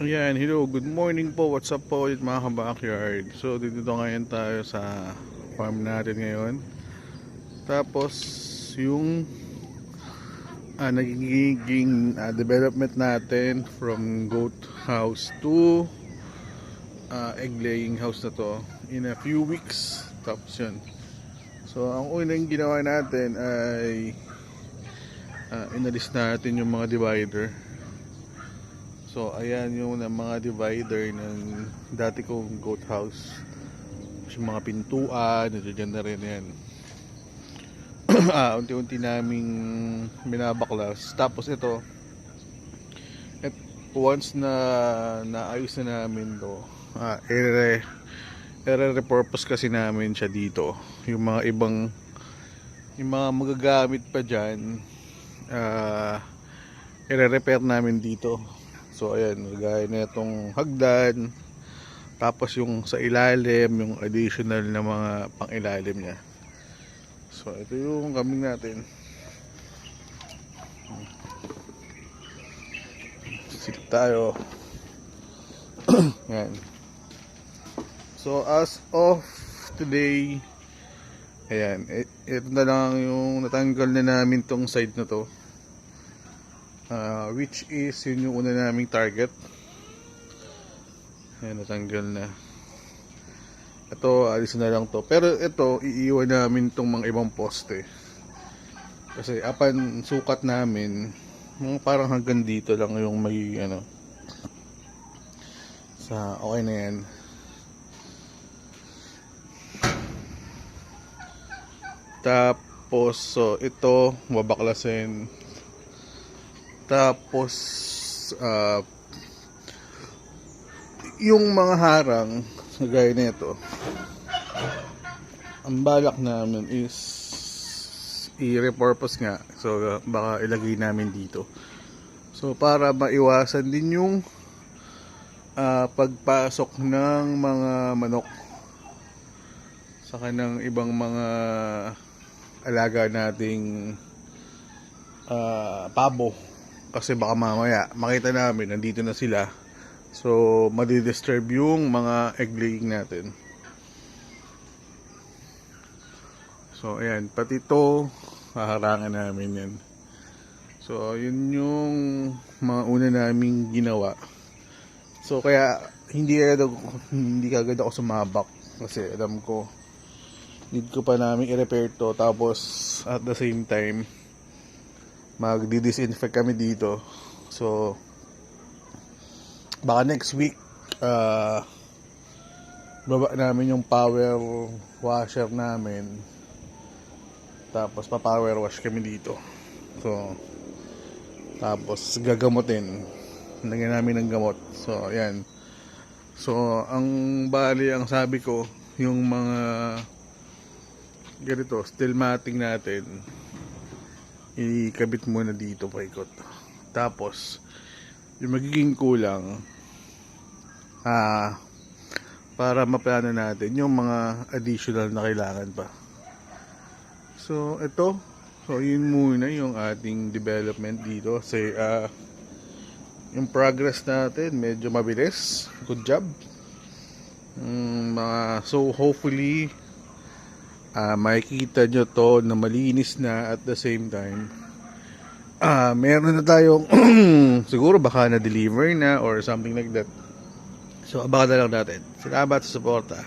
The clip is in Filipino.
Ayan, hello, good morning po. What's up po ulit mga ka-backyard. So, dito ngayon tayo sa farm natin ngayon. Tapos, yung nagiging development natin from goat house to egg laying house na to in a few weeks. Tapos yun. So, ang unang ginawa natin ay inalis natin yung mga divider. So ayan yung mga divider ng dati kong goat house. Yung mga pintuan, nandiyan na rin yan. Unti-unti naming binabaklas. Tapos ito, once na naayos na namin to, repurpose kasi namin siya dito. Yung mga ibang, yung mga magagamit pa dyan, i-repair namin dito. So ayan, gaya na itong hagdan. Tapos yung sa ilalim, yung additional na mga pang-ilalim niya. So ito yung kambing natin. Silip tayo. Yan. So as of today, ayan, ito na lang yung natanggal na namin tong side na to. Which is yun yung una naming target. Ayan, natanggal na. Ito, alis na lang to. Pero ito, iiwan namin tong mga ibang poste. Kasi apan sukat namin, parang hanggang dito lang yung may okay na yan. Tapos, so ito, babaklasin. Tapos yung mga harang gaya nito, ang balak namin is i-repurpose nga. So baka ilagay namin dito. So para maiwasan din yung pagpasok ng mga manok sa kanang ibang mga alaga nating pabo. Kasi baka mamaya makita namin nandito na sila. So madi-disturb yung mga egg laying natin. So ayan, pati ito haharangan namin yan. So yun yung mga una naming ginawa. So kaya hindi kagad ako sumabak. Kasi alam ko need ko pa namin i-repair to. Tapos at the same time magdi-disinfect kami dito. So baka next week baba namin yung power washer namin. Tapos pa-power wash kami dito. So tapos gagamutin. Lagyan namin ng gamot. So ayan. So ang bali, ang sabi ko, yung mga ganito steel matting natin ikabit muna dito paikot. Tapos yung magiging kulang para maplano natin yung mga additional na kailangan pa. So ito, so yun muna yung ating development dito. Kasi yung progress natin medyo mabilis. Good job. So hopefully makikita nyo to na malinis na. At the same time meron na tayong siguro baka na-deliver na or something like that. So abangan na lang natin. Salamat sa suporta.